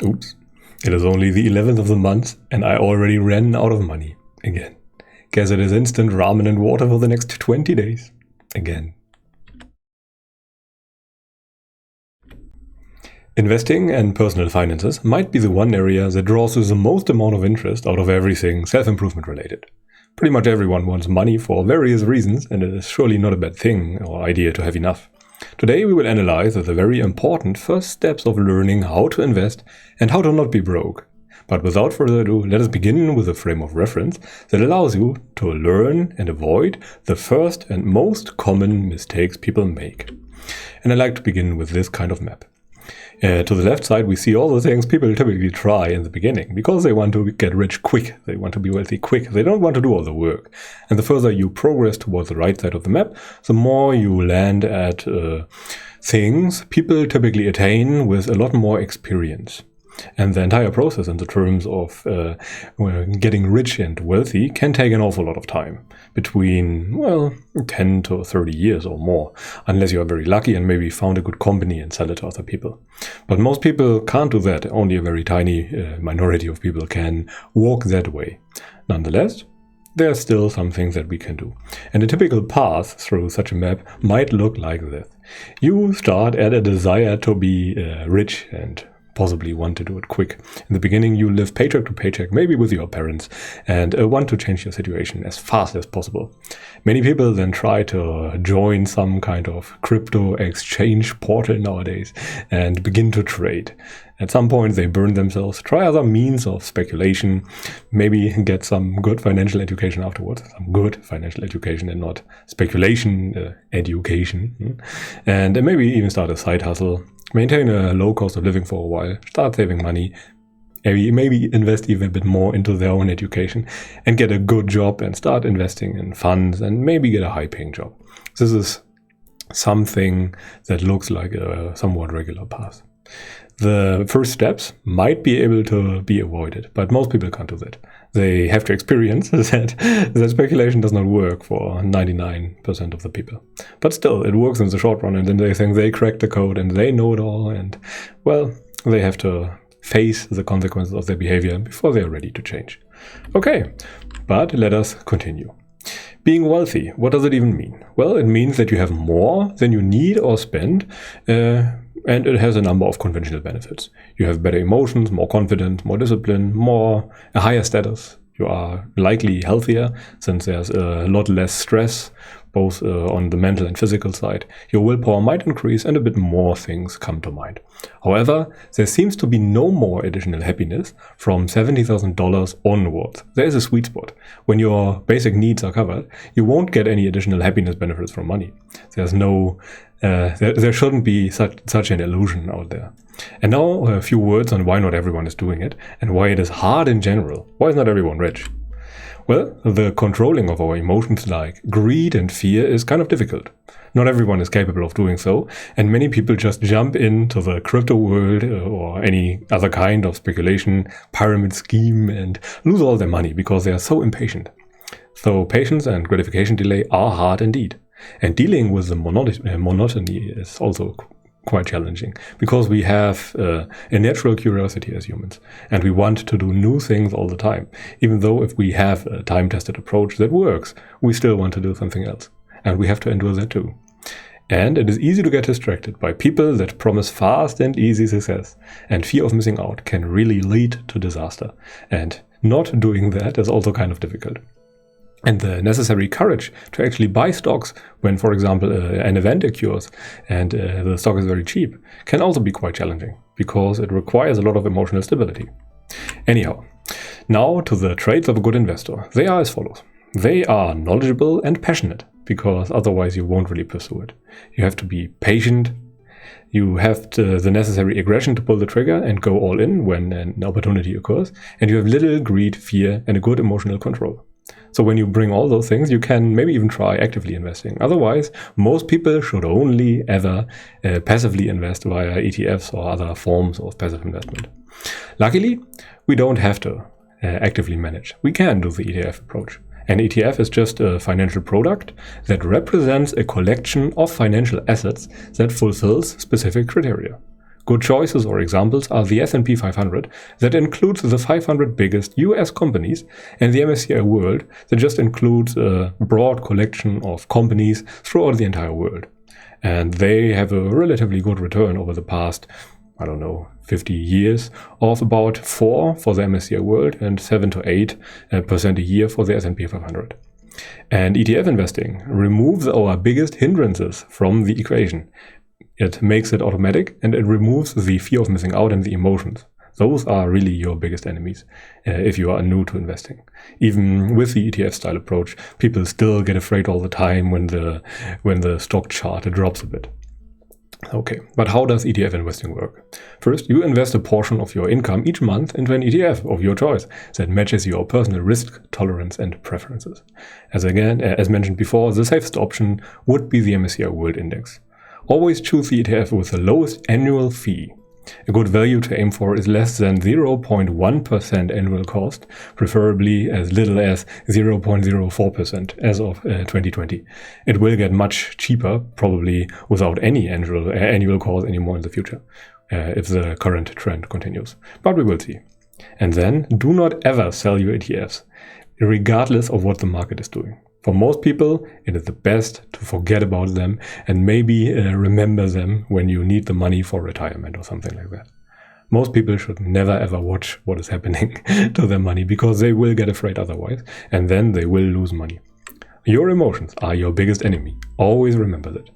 Oops. It is only the 11th of the month and I already ran out of money. Again. Guess it is instant ramen and water for the next 20 days. Again. Investing and personal finances might be the one area that draws the most amount of interest out of everything self-improvement related. Pretty much everyone wants money for various reasons, and it is surely not a bad thing or idea to have enough. Today we will analyze the very important first steps of learning how to invest and how to not be broke. But without further ado, let us begin with a frame of reference that allows you to learn and avoid the first and most common mistakes people make. And I like to begin with this kind of map. To the left side, we see all the things people typically try in the beginning because they want to get rich quick. They want to be wealthy quick. They don't want to do all the work. And the further you progress towards the right side of the map, the more you land at things people typically attain with a lot more experience. And the entire process in the terms of getting rich and wealthy can take an awful lot of time, between, 10 to 30 years or more, unless you are very lucky and maybe found a good company and sell it to other people. But most people can't do that. Only a very tiny minority of people can walk that way. Nonetheless, there are still some things that we can do. And a typical path through such a map might look like this. You start at a desire to be rich and possibly want to do it quick. In the beginning, you live paycheck to paycheck, maybe with your parents, and want to change your situation as fast as possible. Many people then try to join some kind of crypto exchange portal nowadays and begin to trade. At some point, they burn themselves, try other means of speculation, maybe get some good financial education afterwards, some good financial education and not speculation education, and maybe even start a side hustle. Maintain a low cost of living for a while, start saving money, maybe invest even a bit more into their own education and get a good job and start investing in funds and maybe get a high-paying job. This is something that looks like a somewhat regular path. The first steps might be able to be avoided, but most people can't do that. They have to experience that speculation does not work for 99% of the people. But still, it works in the short run, and then they think they cracked the code and they know it all, and, they have to face the consequences of their behavior before they are ready to change. Okay, but let us continue. Being wealthy, what does it even mean? Well, it means that you have more than you need or spend, and it has a number of conventional benefits. You have better emotions, more confidence, more discipline, a higher status. You are likely healthier since there's a lot less stress, both on the mental and physical side. Your willpower might increase and a bit more things come to mind. However, there seems to be no more additional happiness from $70,000 onwards. There is a sweet spot. When your basic needs are covered, you won't get any additional happiness benefits from money. There shouldn't be such an illusion out there. And now a few words on why not everyone is doing it and why it is hard in general. Why is not everyone rich? Well, the controlling of our emotions like greed and fear is kind of difficult. Not everyone is capable of doing so, and many people just jump into the crypto world or any other kind of speculation, pyramid scheme, and lose all their money because they are so impatient. So patience and gratification delay are hard indeed. And dealing with the monotony is also quite challenging because we have a natural curiosity as humans and we want to do new things all the time. Even though if we have a time-tested approach that works, we still want to do something else. And we have to endure that too. And it is easy to get distracted by people that promise fast and easy success. And fear of missing out can really lead to disaster. And not doing that is also kind of difficult. And the necessary courage to actually buy stocks when, for example, an event occurs and the stock is very cheap can also be quite challenging because it requires a lot of emotional stability. Anyhow, now to the traits of a good investor. They are as follows. They are knowledgeable and passionate because otherwise you won't really pursue it. You have to be patient. You have the necessary aggression to pull the trigger and go all in when an opportunity occurs. And you have little greed, fear, and a good emotional control. So when you bring all those things, you can maybe even try actively investing. Otherwise, most people should only ever passively invest via ETFs or other forms of passive investment. Luckily, we don't have to actively manage. We can do the ETF approach. An ETF is just a financial product that represents a collection of financial assets that fulfills specific criteria. Good choices or examples are the S&P 500 that includes the 500 biggest US companies and the MSCI World that just includes a broad collection of companies throughout the entire world. And they have a relatively good return over the past, 50 years of about 4 for the MSCI World and 7 to 8% a year for the S&P 500. And ETF investing removes our biggest hindrances from the equation. It makes it automatic and it removes the fear of missing out and the emotions. Those are really your biggest enemies if you are new to investing. Even with the ETF style approach, people still get afraid all the time when the stock chart drops a bit. Okay, but how does ETF investing work? First, you invest a portion of your income each month into an ETF of your choice that matches your personal risk tolerance and preferences. As mentioned before, the safest option would be the MSCI World Index. Always choose the ETF with the lowest annual fee. A good value to aim for is less than 0.1% annual cost, preferably as little as 0.04% as of 2020. It will get much cheaper, probably without any annual cost anymore in the future, if the current trend continues. But we will see. And then, do not ever sell your ETFs, regardless of what the market is doing. For most people, it is the best to forget about them and maybe remember them when you need the money for retirement or something like that. Most people should never ever watch what is happening to their money because they will get afraid otherwise and then they will lose money. Your emotions are your biggest enemy. Always remember that.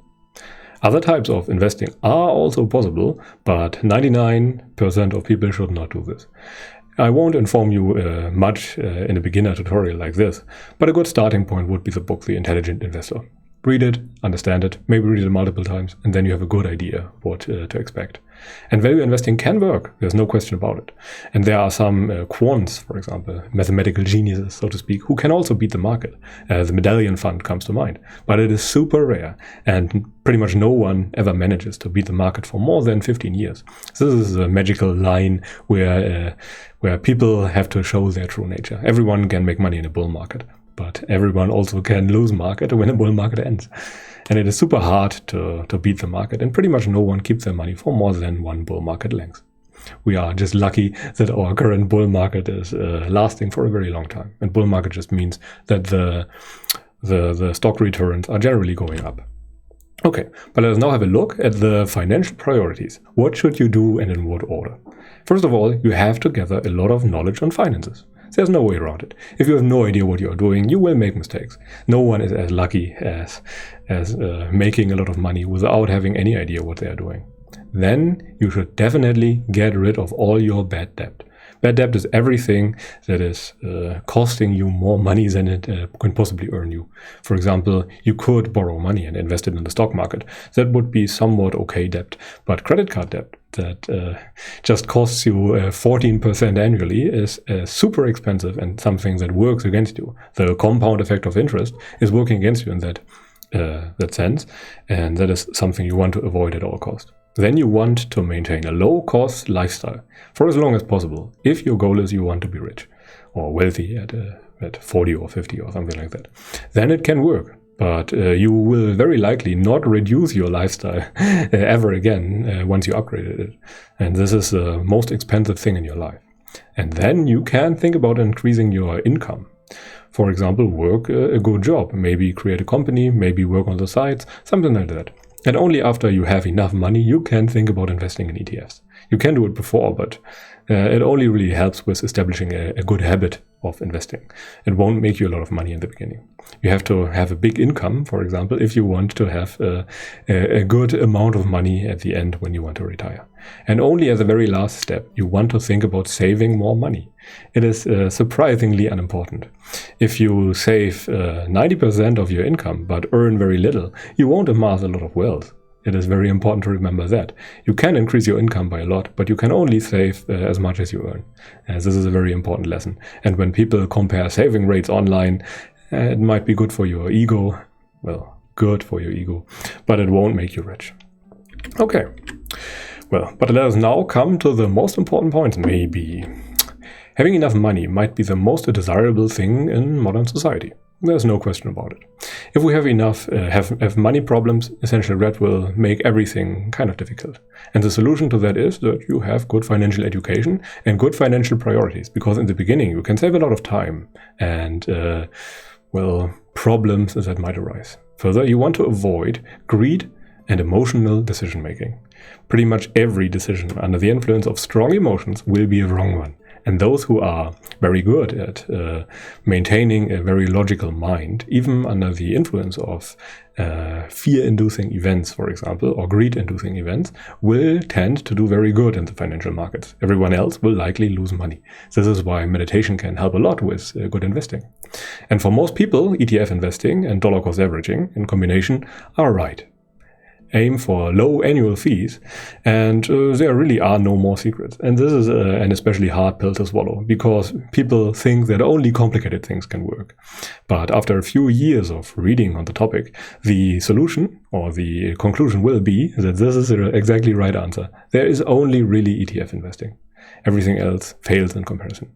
Other types of investing are also possible, but 99% of people should not do this. I won't inform you much in a beginner tutorial like this, but a good starting point would be the book The Intelligent Investor. Read it, understand it, maybe read it multiple times, and then you have a good idea what to expect. And value investing can work, there's no question about it. And there are some quants, for example, mathematical geniuses, so to speak, who can also beat the market. The Medallion Fund comes to mind. But it is super rare, and pretty much no one ever manages to beat the market for more than 15 years. So this is a magical line where people have to show their true nature. Everyone can make money in a bull market, but everyone also can lose market when a bull market ends. And it is super hard to beat the market, and pretty much no one keeps their money for more than one bull market length. We are just lucky that our current bull market is lasting for a very long time. And bull market just means that the stock returns are generally going up. Okay, but let us now have a look at the financial priorities. What should you do and in what order? First of all, you have to gather a lot of knowledge on finances. There's no way around it. If you have no idea what you are doing, you will make mistakes. No one is as lucky as making a lot of money without having any idea what they are doing. Then you should definitely get rid of all your bad debt. Bad debt is everything that is costing you more money than it can possibly earn you. For example, you could borrow money and invest it in the stock market. That would be somewhat okay debt. But credit card debt that just costs you 14% annually is super expensive and something that works against you. The compound effect of interest is working against you in that sense, and that is something you want to avoid at all costs. Then you want to maintain a low-cost lifestyle for as long as possible. If your goal is you want to be rich or wealthy at 40 or 50 or something like that, then it can work. But you will very likely not reduce your lifestyle ever again once you upgraded it. And this is the most expensive thing in your life. And then you can think about increasing your income. For example, work a good job, maybe create a company, maybe work on the sides, something like that. And only after you have enough money, you can think about investing in ETFs. You can do it before, but it only really helps with establishing a good habit of investing. It won't make you a lot of money in the beginning. You have to have a big income, for example, if you want to have a good amount of money at the end when you want to retire. And only as a very last step, you want to think about saving more money. It is surprisingly unimportant. If you save 90% of your income but earn very little, you won't amass a lot of wealth. It is very important to remember that. You can increase your income by a lot, but you can only save as much as you earn. This is a very important lesson. And when people compare saving rates online, it might be good for your ego. Well, good for your ego, but it won't make you rich. Okay. Well, but let us now come to the most important points, maybe. Having enough money might be the most desirable thing in modern society. There's no question about it. If we have have money problems, essential red will make everything kind of difficult. And the solution to that is that you have good financial education and good financial priorities, because in the beginning you can save a lot of time and, problems that might arise. Further, you want to avoid greed and emotional decision making. Pretty much every decision under the influence of strong emotions will be a wrong one. And those who are very good at maintaining a very logical mind, even under the influence of fear-inducing events, for example, or greed-inducing events, will tend to do very good in the financial markets. Everyone else will likely lose money. This is why meditation can help a lot with good investing. And for most people, ETF investing and dollar cost averaging in combination are right. Aim for low annual fees, and there really are no more secrets. And this is an especially hard pill to swallow, because people think that only complicated things can work. But after a few years of reading on the topic, the solution or the conclusion will be that this is the exactly right answer. There is only really ETF investing. Everything else fails in comparison.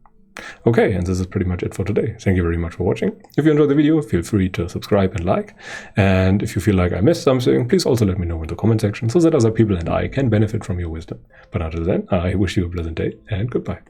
Okay, and this is pretty much it for today. Thank you very much for watching. If you enjoyed the video, feel free to subscribe and like. And if you feel like I missed something, please also let me know in the comment section so that other people and I can benefit from your wisdom. But until then, I wish you a pleasant day and goodbye.